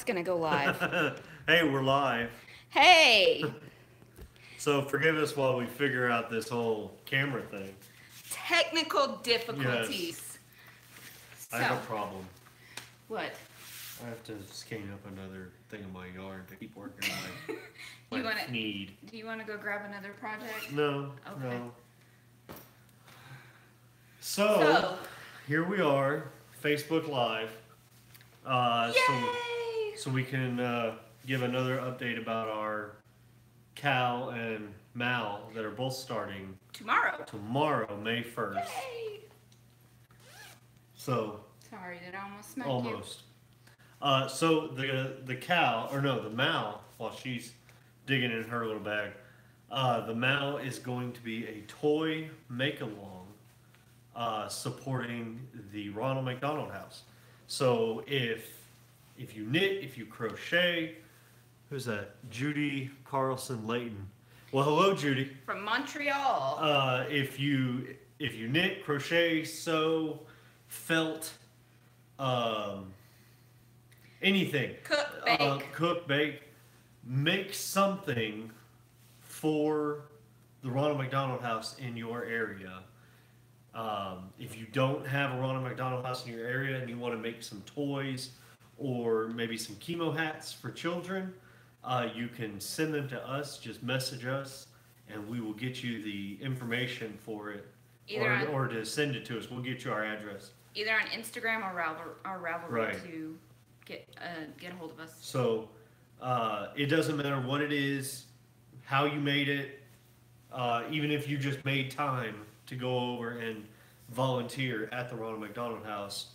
gonna go live. Hey, we're live. Hey! So forgive us while we figure out this whole camera thing. Technical Yes, difficulties. I have So, a problem. what? I have to skein up another thing in my yard to keep working on You my wanna? need. Do you want to go grab another project? No, Okay. no. So So, here we are, Facebook Live. Uh, so yay! so we can give another update about our KAL and MAL that are both starting tomorrow, May 1st. Yay! So Sorry, did I almost smack you? almost. So the KAL, or no, the MAL, while she's digging in her little bag, the MAL is going to be a toy make-along supporting the Ronald McDonald House. So if you knit, if you crochet, who's that? Judy Carlson Layton. Well, hello, Judy. From Montreal. If you knit, crochet, sew, felt, anything, cook, bake, make something for the Ronald McDonald House in your area. If you don't have a Ronald McDonald House in your area and you want to make some toys or maybe some chemo hats for children, you can send them to us. Just message us, and we will get you the information for it, or to send it to us. We'll get you our address. Either on Instagram or Ravelry Right. to get a hold of us. So it doesn't matter what it is, how you made it, even if you just made time to go over and volunteer at the Ronald McDonald House.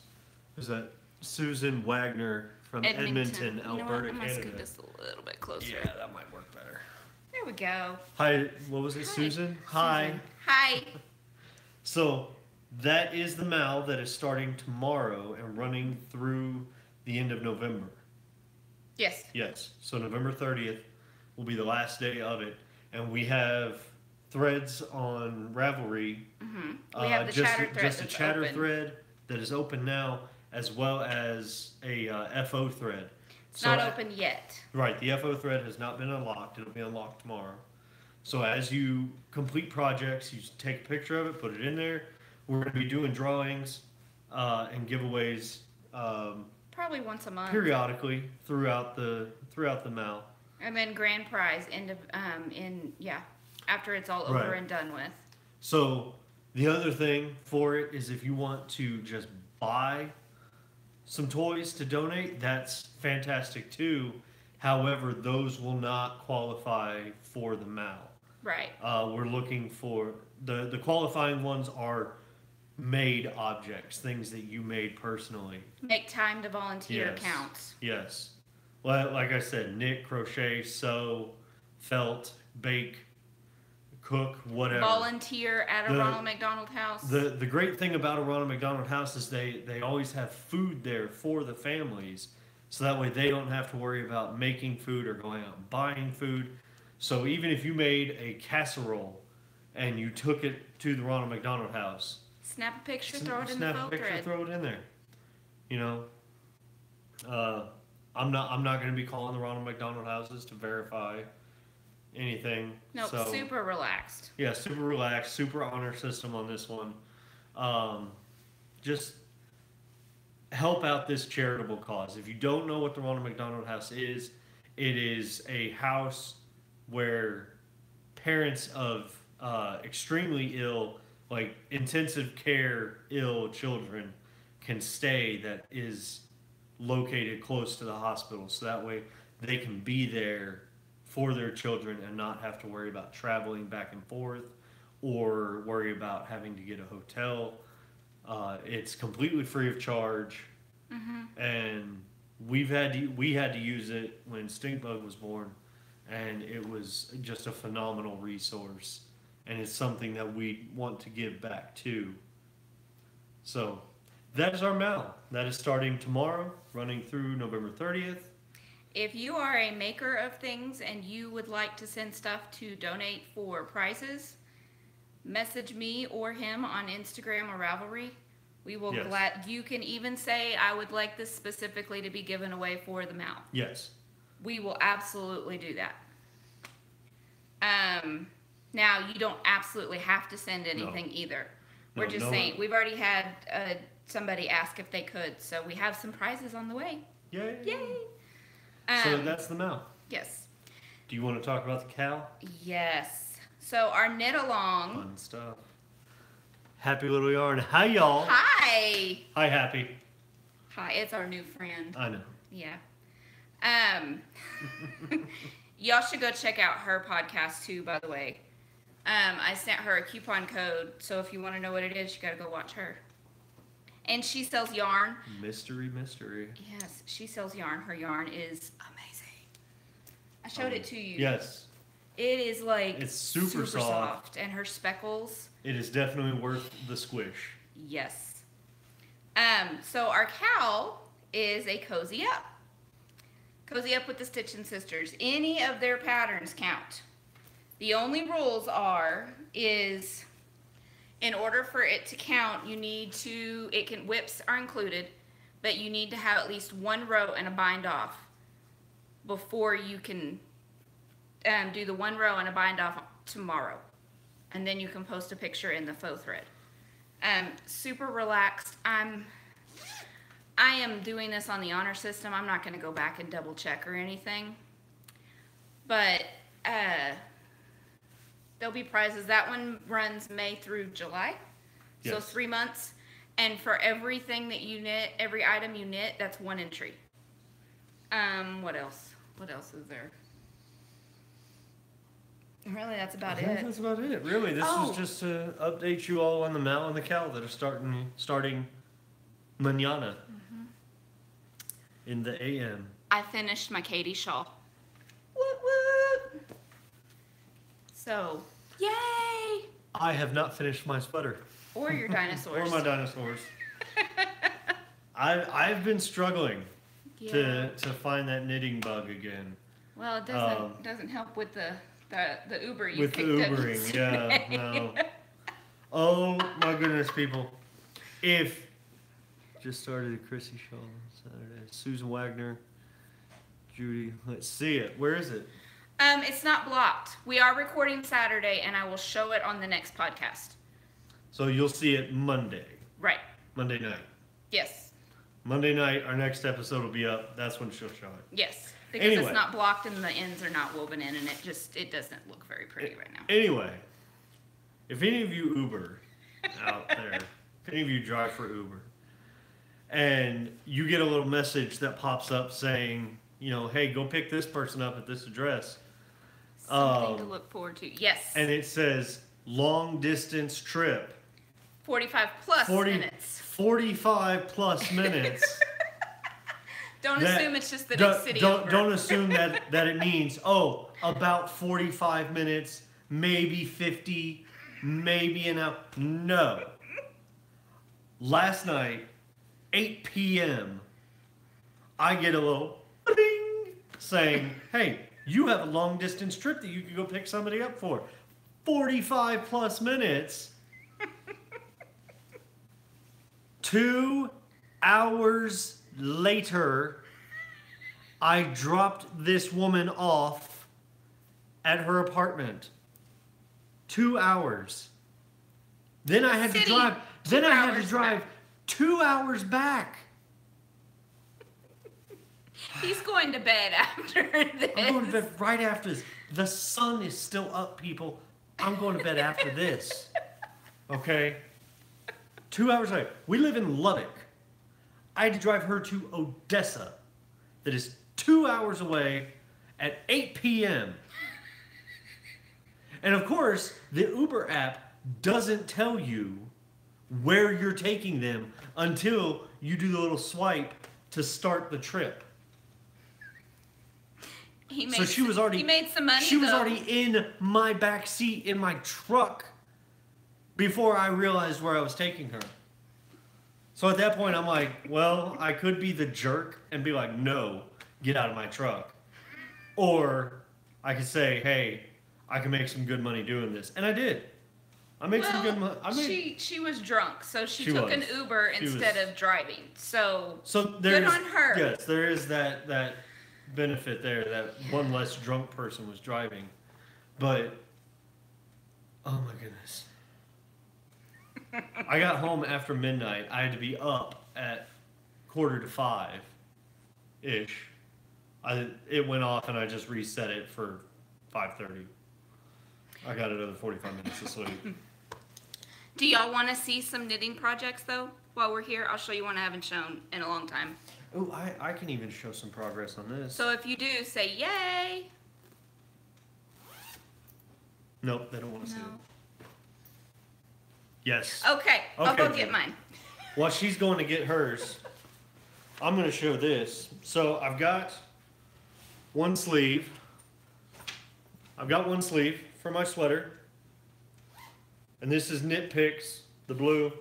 Who's that? Susan Wagner from Edmonton, You know what? Alberta, I'm gonna scoot Canada. this a little bit closer. Yeah, that might work better. There we go. Hi, what was it, Hi. Susan? Hi. Susan. Hi. So that is the MAL that is starting tomorrow and running through the end of November. Yes. Yes. So November 30th will be the last day of it, and we have threads on Ravelry. We have the chatter thread just a that's chatter open. thread that is open now, as well as a FO thread. It's not open yet. Right, the FO thread has not been unlocked. It'll be unlocked tomorrow. So as you complete projects, you take a picture of it, put it in there. We're going to be doing drawings and giveaways Probably once a month. periodically throughout the MAL. And then grand prize after it's all over Right. and done with. So the other thing for it is if you want to just buy some toys to donate, that's fantastic too. However, those will not qualify for the MAL. Right. We're looking for the qualifying ones are made objects, things that you made personally. Make time to volunteer Yes. counts. Yes. Well, like I said, knit, crochet, sew, felt, bake, cook, whatever. Volunteer at a Ronald McDonald House. The great thing about a Ronald McDonald House is they always have food there for the families, so that way they don't have to worry about making food or going out and buying food. So even if you made a casserole and you took it to the Ronald McDonald House, Snap a picture, throw it in the snap a felt picture, thread. throw it in there. You know, I'm not going to be calling the Ronald McDonald Houses to verify anything. Nope, So, super relaxed. yeah, super relaxed, super honor system on this one. Just help out this charitable cause. If you don't know what the Ronald McDonald House is, it is a house where parents of extremely ill, like intensive care ill children can stay, that is located close to the hospital. So that way they can be there for their children and not have to worry about traveling back and forth or worry about having to get a hotel. It's completely free of charge, and we had to use it when Stinkbug was born, and it was just a phenomenal resource, and it's something that we want to give back to. So that is our MAL. That is starting tomorrow, running through November 30th. If you are a maker of things and you would like to send stuff to donate for prizes, message me or him on Instagram or Ravelry. We will Yes. you can even say, I would like this specifically to be given away for the MAL. Yes. We will absolutely do that. Now, you don't absolutely have to send anything either. We're just saying, we've already had somebody ask if they could, so we have some prizes on the way. Yay. Yay! So that's the MAL. Yes. Do you want to talk about the KAL? Yes. So our knit along. Fun stuff. Happy little yarn. Hi, y'all. Hi. Hi, Happy. Hi, it's our new friend. I know. Yeah. Y'all should go check out her podcast too, by the way. I sent her a coupon code, so if you want to know what it is, you gotta go watch her. And she sells yarn. Mystery. Yes, she sells yarn. Her yarn is amazing. I showed it to you. Yes. It is like It's super soft. And her speckles. It is definitely worth the squish. Yes. So our KAL is a cozy up. Cozy up with the Stitchin' Sisters. Any of their patterns count. The only rules is in order for it to count, you need to, whips are included, but you need to have at least one row and a bind off before you can do the one row and a bind off tomorrow. And then you can post a picture in the faux thread. Super relaxed. I am doing this on the honor system. I'm not going to go back and double check or anything. But there'll be prizes. That one runs May through July. So Yes. 3 months. And for everything that you knit, every item you knit, that's one entry. What else? What else is there? Really, that's about I think it. that's about it. Really, this was just to update you all on the MAL and the KAL that are starting mañana in the AM. I finished my Katie shawl. Woot woot! So, yay! I have not finished my sweater. Or your dinosaurs. Or my dinosaurs. I've been struggling to find that knitting bug again. Well, it doesn't help with the Uber you With the picked up Ubering, yesterday. yeah, no. Oh my goodness, people! If just started a Chrissy show on Saturday, Susan Wagner, Judy. Let's see it. Where is it? It's not blocked. We are recording Saturday, and I will show it on the next podcast. So you'll see it Monday. Right. Monday night. Yes. Monday night, our next episode will be up. That's when she'll show it. Yes. Because Anyway. it's not blocked and the ends are not woven in, and it doesn't look very pretty right now. Anyway, if any of you Uber out there, if any of you drive for Uber, and you get a little message that pops up saying, hey, go pick this person up at this address. Something to look forward to. Yes. And it says long distance trip. 45 plus minutes. 45 plus minutes. Don't assume it's just the next city over. Don't assume that it means, about 45 minutes, maybe 50, maybe an hour. No. Last night, 8 p.m., I get a little ding saying, hey, you have a long distance trip that you could go pick somebody up for. 45 plus minutes. 2 hours later, I dropped this woman off at her apartment. 2 hours. Then I had to drive. Then I had to drive 2 hours back. He's going to bed after this. I'm going to bed right after this. The sun is still up, people. I'm going to bed after this. Okay? 2 hours later. We live in Lubbock. I had to drive her to Odessa. That is 2 hours away at 8 p.m. And of course, the Uber app doesn't tell you where you're taking them until you do the little swipe to start the trip. He made some money. She was already in my back seat in my truck before I realized where I was taking her. So at that point, I'm like, well, I could be the jerk and be like, no, get out of my truck. Or I could say, hey, I can make some good money doing this. And I did. I made some good Well, money. she was drunk, so she She took an was. Uber She instead was. of driving. So So good there's on her. yes, there is that benefit there that one less drunk person was driving, but oh my goodness, I got home after midnight. I had to be up at 4:45 ish. It went off and I just reset it for 5:30. I got another 45 minutes of sleep. Do y'all want to see some knitting projects though? While we're here, I'll show you one I haven't shown in a long time. Oh, I can even show some progress on this. So if you do, say yay. Nope, they don't want to see No. it. Yes. Okay, I'll go Okay, get Jen. mine. While she's going to get hers, I'm going to show this. So I've got one sleeve. I've got one sleeve for my sweater. And this is Knit Picks, the blue.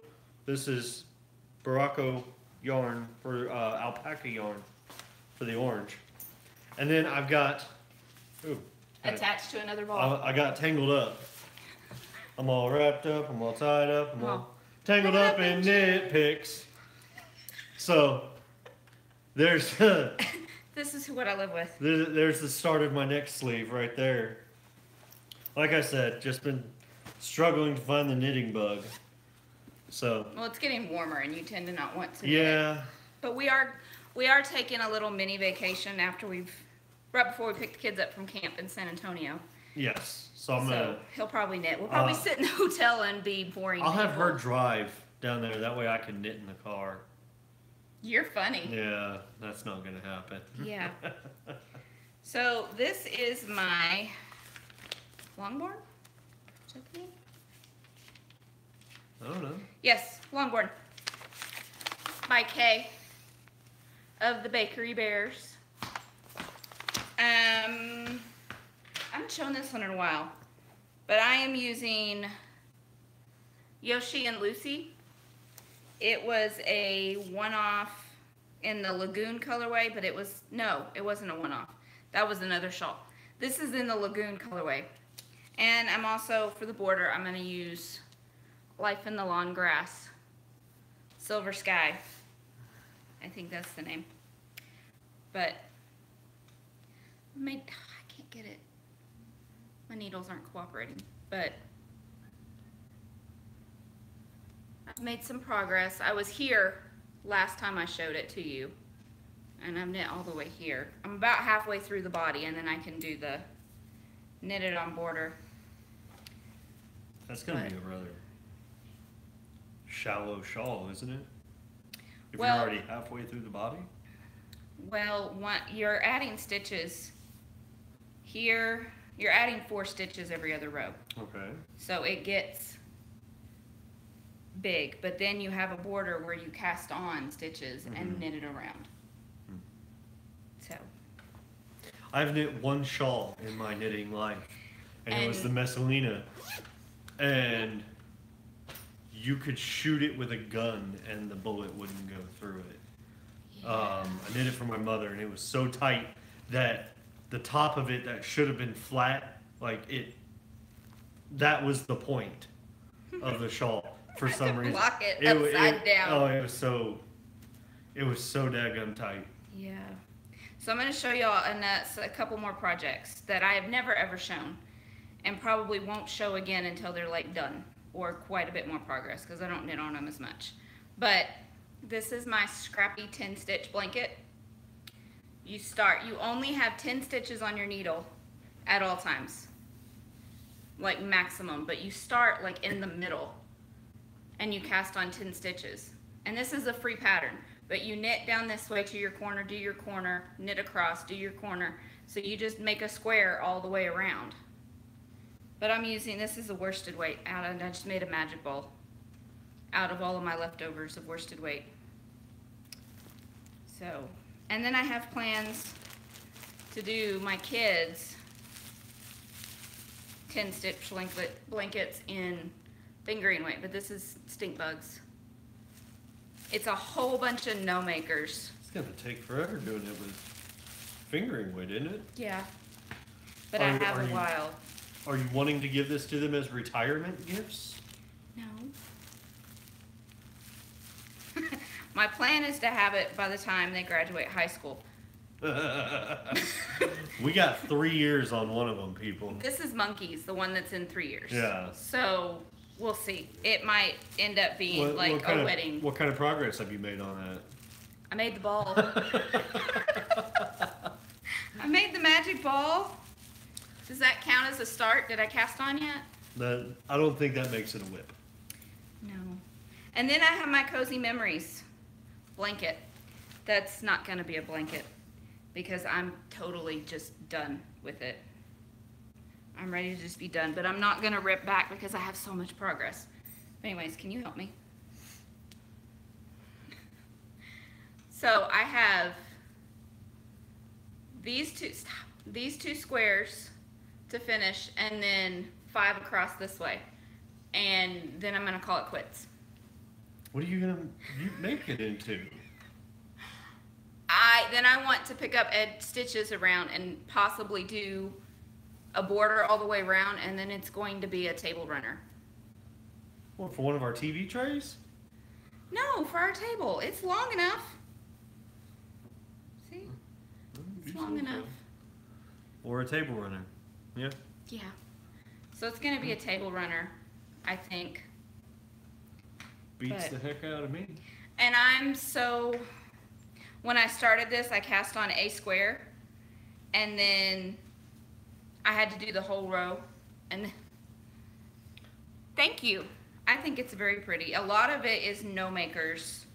This is Baracco yarn for alpaca yarn for the orange. And then I've got, ooh, Attached to another ball. I got tangled up. I'm all wrapped up, I'm all tied up, I'm all Oh. tangled up in Knit Picks. So there's This is what I live with. there's the start of my next sleeve right there. Like I said, just been struggling to find the knitting bug. So Well, it's getting warmer, and you tend to not want to. knit. yeah, But we are taking a little mini vacation right before we pick the kids up from camp in San Antonio. yes. So I'm So gonna. he'll probably knit. We'll probably sit in the hotel and be boring. I'll have people. her drive down there. That way I can knit in the car. You're funny. Yeah, that's not gonna happen. Yeah. So this is my longboard. Is that the name? I don't know. Yes, longboard. By Kay of the Bakery Bears. I haven't shown this one in a while, but I am using Yoshi and Lucy. It was a one-off in the Lagoon colorway, but it wasn't a one-off. That was another shawl. This is in the Lagoon colorway. And I'm also, for the border, I'm going to use Life in the Lawn Grass, Silver Sky. I think that's the name. But I can't get it. My needles aren't cooperating. But I've made some progress. I was here last time I showed it to you. And I've knit all the way here. I'm about halfway through the body, and then I can do the knitted on border. That's gonna be a rather shallow shawl, isn't it? If Well- you're already halfway through the body. Well, you're adding stitches here. You're adding 4 stitches every other row. Okay. So it gets big, but then you have a border where you cast on stitches and knit it around. So, I've knit one shawl in my knitting life, and it was the And- Messalina. And you could shoot it with a gun and the bullet wouldn't go through it. I knit it for my mother, and it was so tight that the top of it that should have been flat, that was the point of the shawl for some reason. block it upside down. Oh, it was so daggum tight. yeah. So I'm going to show y'all a couple more projects that I have never ever shown, and probably won't show again until they're like done or quite a bit more progress, because I don't knit on them as much. But this is my scrappy 10 stitch blanket. You only have 10 stitches on your needle at all times, like maximum, but you start like in the middle and you cast on 10 stitches. And this is a free pattern, but you knit down this way to your corner, do your corner, knit across, do your corner. So you just make a square all the way around. But this is a worsted weight out, and I just made a magic ball out of all of my leftovers of worsted weight. So, and then I have plans to do my kids 10 stitch blankets in fingering weight, but this is stink bugs. It's a whole bunch of no makers. It's gonna take forever doing it with fingering weight, isn't it? Yeah, but I have a while. Are you wanting to give this to them as retirement gifts? No. My plan is to have it by the time they graduate high school. We got 3 years on one of them, people. This is Monkeys, the one that's in 3 years. Yeah. So we'll see. It might end up being a wedding. What kind of progress have you made on that? I made the ball. I made the magic ball. Does that count as a start? Did I cast on yet? I don't think that makes it a whip. No. And then I have my Cozy Memories blanket. That's not going to be a blanket because I'm totally just done with it. I'm ready to just be done, but I'm not going to rip back because I have so much progress. Anyways, can you help me? So I have these two squares to finish, and then 5 across this way, and then I'm gonna call it quits. What are you gonna make it into? Then I want to pick up stitches around and possibly do a border all the way around, and then it's going to be a table runner. What, for one of our TV trays? No, for our table. It's long enough. See? It's long enough. Or a table runner. Yeah. Yeah. So it's going to be a table runner, I think. Beats the heck out of me. And when I started this, I cast on a square, and then I had to do the whole row. And thank you. I think it's very pretty. A lot of it is no makers.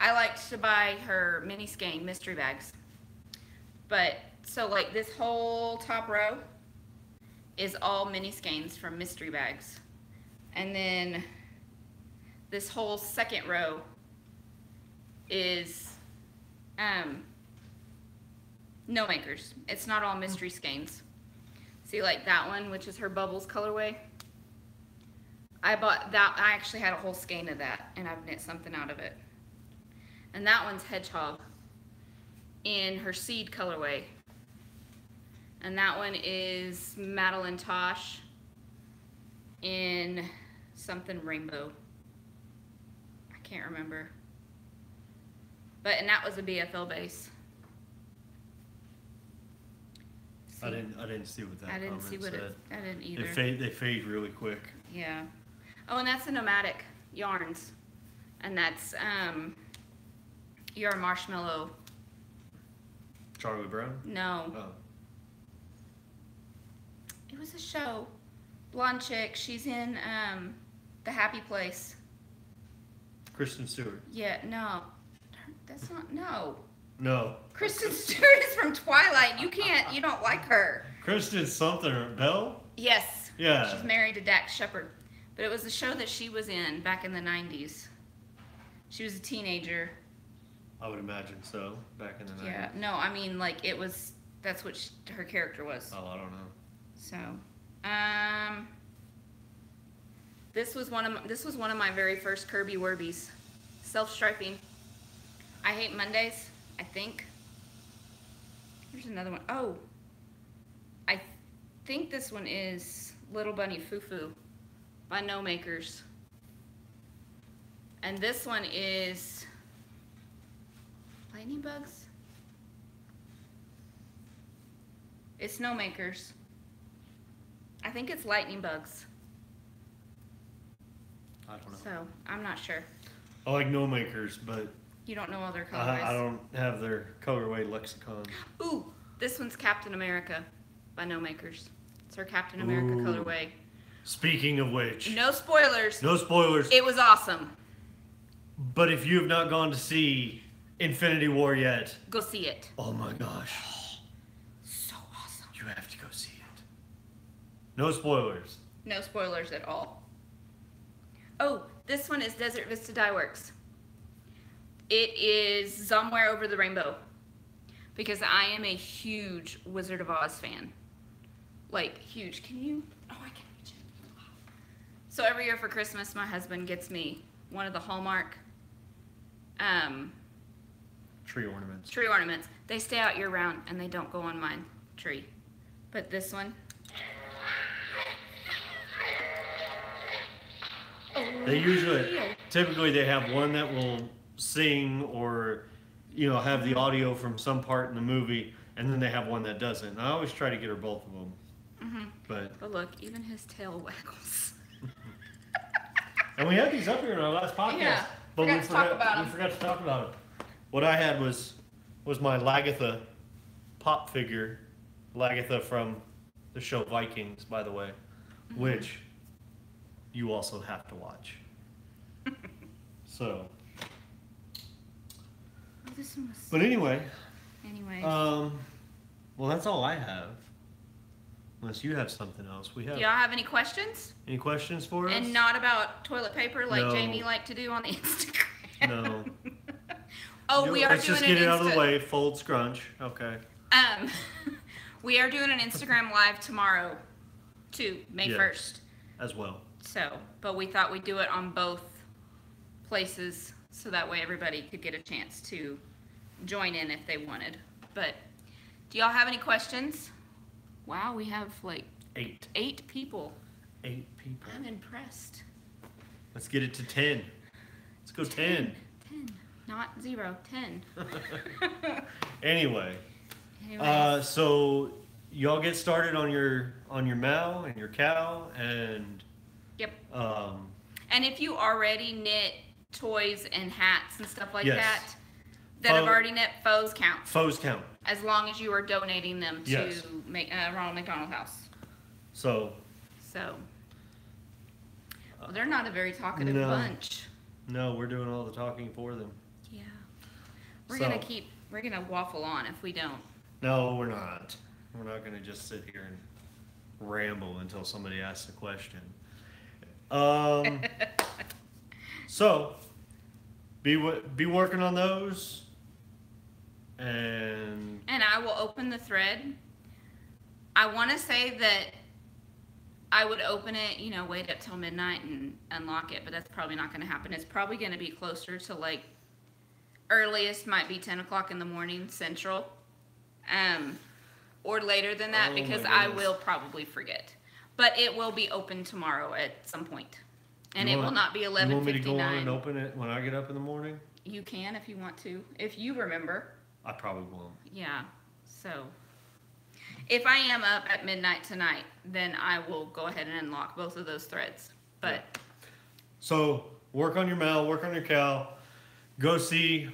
I like to buy her mini skein mystery bags. But so like this whole top row is all mini skeins from mystery bags. And then this whole second row is no makers. It's not all mystery skeins. See, like that one, which is her Bubbles colorway. I bought that. I actually had a whole skein of that, and I've knit something out of it. And that one's Hedgehog in her Seed colorway. And that one is Madeline Tosh in something rainbow. I can't remember. And that was a BFL base. See? I didn't see what that I didn't see what said. I didn't either. They fade really quick. Yeah. Oh, and that's the Nomadic Yarns. And that's your Marshmallow. Charlie Brown? No. Oh. It was a show. Blonde chick. She's in The Happy Place. Kristen Stewart. Yeah, no. That's not, no. No. Kristen Stewart is from Twilight. You don't like her. Kristen something, Belle? Yes. Yeah. She's married to Dax Shepard. But it was a show that she was in back in the 90s. She was a teenager. I would imagine so, back in the 90s. Yeah, no, I mean, like, that's what her character was. Oh, I don't know. So, this was one of my very first Kirby Werbies. Self-striping. I Hate Mondays, I think. Here's another one. Oh, I think this one is Little Bunny Foo-Foo by No Makers. And this one is Lightning Bugs? It's No Makers. I think it's Lightning Bugs. I don't know. So, I'm not sure. I like No Makers, but You don't know all their colorways. I don't have their colorway lexicon. Ooh, this one's Captain America by No Makers. It's her Captain America colorway. Speaking of which. No spoilers. No spoilers. It was awesome. But if you have not gone to see Infinity War yet. Go see it. Oh my gosh. So awesome. You have to go see it. No spoilers. No spoilers at all. Oh, this one is Desert Vista Dye Works. It is Somewhere Over the Rainbow. Because I am a huge Wizard of Oz fan. Like, huge. Can you? Oh, I can reach it. So every year for Christmas, my husband gets me one of the Hallmark tree ornaments. Tree ornaments. They stay out year round and they don't go on my tree. But this one. Typically they have one that will sing or, have the audio from some part in the movie, and then they have one that doesn't. And I always try to get her both of them. Mm-hmm. But look, even his tail waggles. And we had these up here in our last podcast. Yeah, but we forgot to talk about it. What I had was my Lagatha pop figure. Lagatha from the show Vikings, by the way, which you also have to watch. So. Oh, this one was... But anyway. Well, that's all I have. Unless you have something else. Do y'all have any questions? Any questions for us? And not about toilet paper like Jamie liked to do on the Instagram. No. We are Let's doing just get it out of the way. Fold, scrunch. Okay. We are doing an Instagram live tomorrow, too, May 1st. As well. So, but we thought we'd do it on both places so that way everybody could get a chance to join in if they wanted. But do y'all have any questions? Wow, we have like 8 people. 8 people. I'm impressed. Let's get it to 10. Let's go 10. 10. Not 0, 10. Anyway. So y'all get started on your MAL and your KAL and yep. And if you already knit toys and hats and stuff like that have already knit, foes count. Foes count. As long as you are donating them to Ronald McDonald House. So. Well, they're not a very talkative bunch. No, we're doing all the talking for them. Yeah. We're gonna waffle on if we don't. No, we're not. We're not gonna just sit here and ramble until somebody asks a question. So be working on those, and I will open the thread. I want to say that I would open it, wait up till midnight and unlock it, but that's probably not going to happen. It's probably going to be closer to like earliest might be 10 o'clock in the morning Central, or later than that because I will probably forget. But it will be open tomorrow at some point. And it will not be 11:59. You want me to go on and open it when I get up in the morning? You can if you want to. If you remember. I probably won't. Yeah. So, if I am up at midnight tonight, then I will go ahead and unlock both of those threads. But. Yeah. So, work on your MAL, work on your KAL. Go see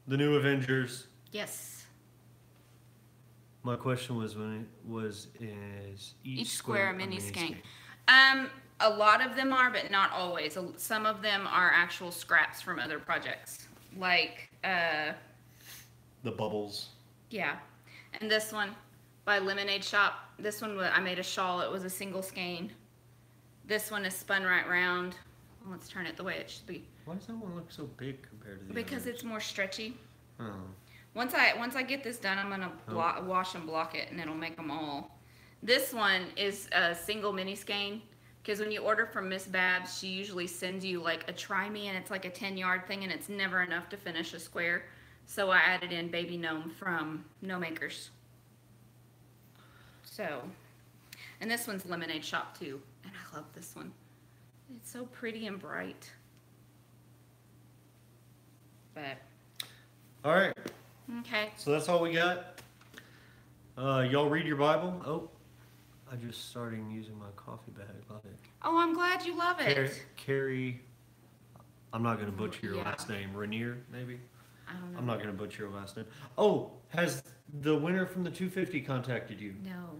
the new Avengers. Yes. My question was is each square a mini skein? A lot of them are, but not always. Some of them are actual scraps from other projects, like the bubbles. Yeah, and this one by Lemonade Shop. This one I made a shawl. It was a single skein. This one is spun right round. Let's turn it the way it should be. Why does that one look so big compared to the Because others? it's more stretchy. Oh. Once I get this done, I'm gonna wash and block it, and it'll make them all. This one is a single mini skein. Because when you order from Miss Babs, she usually sends you like a try me, and it's like a 10-yard thing, and it's never enough to finish a square. So I added in Baby Gnome from No Makers. So, and this one's Lemonade Shop too, and I love this one. It's so pretty and bright. But. All right. Okay. So that's all we got. Y'all read your Bible. Oh. I just started using my coffee bag. Love it. Oh, I'm glad you love it. Carrie, I'm not going to butcher your last name. Rainier, maybe? I don't know. I'm not going to butcher your last name. Oh, has the winner from the 250 contacted you? No.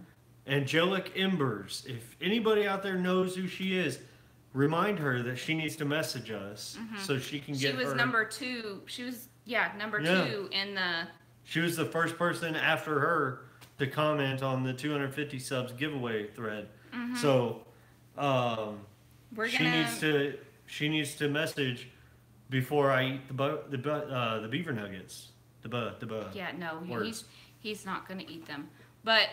Angelic Embers. If anybody out there knows who she is, remind her that she needs to message us so she can get her. She was number 2. She was, number 2 in the... She was the first person after her to comment on the 250 subs giveaway thread. So she needs to message before I eat the beaver nuggets. Yeah, no, he's not going to eat them. But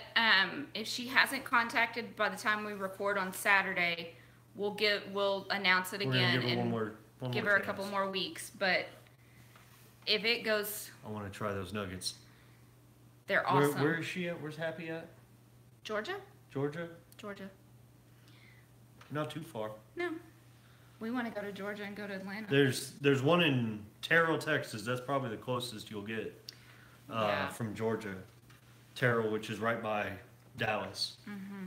if she hasn't contacted by the time we record on Saturday, we'll announce it again and give her a couple more weeks. But if it goes, I want to try those nuggets. They're awesome. Where is she at? Where's Happy at? Georgia. Georgia? Georgia. Not too far. No. We want to go to Georgia and go to Atlanta. There's one in Terrell, Texas. That's probably the closest you'll get from Georgia. Terrell, which is right by Dallas. Mm-hmm.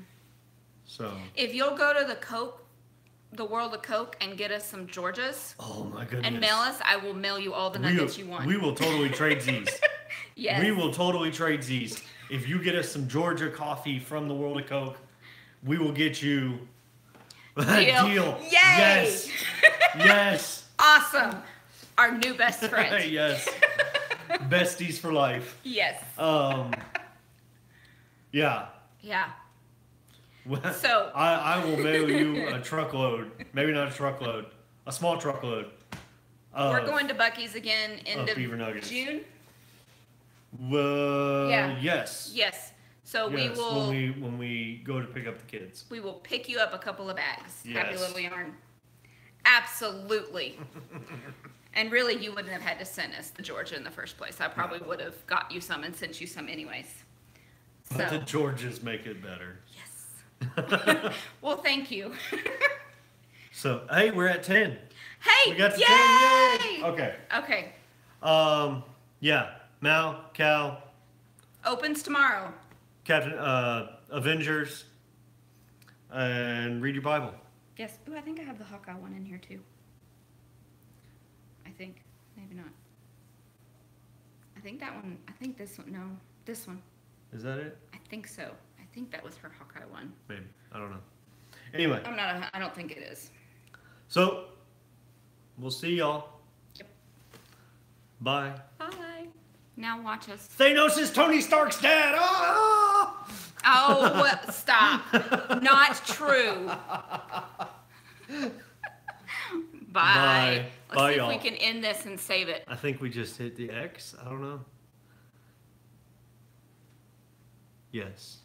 So if you'll go to the World of Coke, and get us some Georgias. Oh my goodness! And mail us. I will mail you all the nuggets you want. We will totally trade these. Yes. We will totally trade these. If you get us some Georgia coffee from the World of Coke, we will get you a deal. Yay! Yes. Yes. Awesome. Our new best friend. Yes. Besties for life. Yes. Yeah. Yeah. So I will mail you a truckload. Maybe not a truckload. A small truckload. We're going to Buc-ee's again end of beaver nuggets. June. Yeah. Yes. Yes. So yes, we will when we go to pick up the kids. We will pick you up a couple of bags. Yes. Happy Little Yarn. Absolutely. And really, you wouldn't have had to send us the Georgia in the first place. I probably would have got you some and sent you some anyways. But the Georgias make it better. Yes. Well, thank you. So, hey, we're at 10. Hey, we got to yay! 10. Yay! Okay. Okay. Yeah. Mal, Cal. Opens tomorrow. Captain, Avengers. And read your Bible. Yes. Ooh, I think I have the Hawkeye one in here too. I think. Maybe not. I think that one. I think this one. No. This one. Is that it? I think so. I think that was her Hawkeye one. Maybe. I don't know. Anyway. I don't think it is. So, we'll see y'all. Yep. Bye. Bye. Now watch us. Thanos is Tony Stark's dad. Oh! Oh, stop. Not true. Bye. Bye. Let's Bye, see y'all. if we can end this and save it. I think we just hit the X. I don't know. Yes.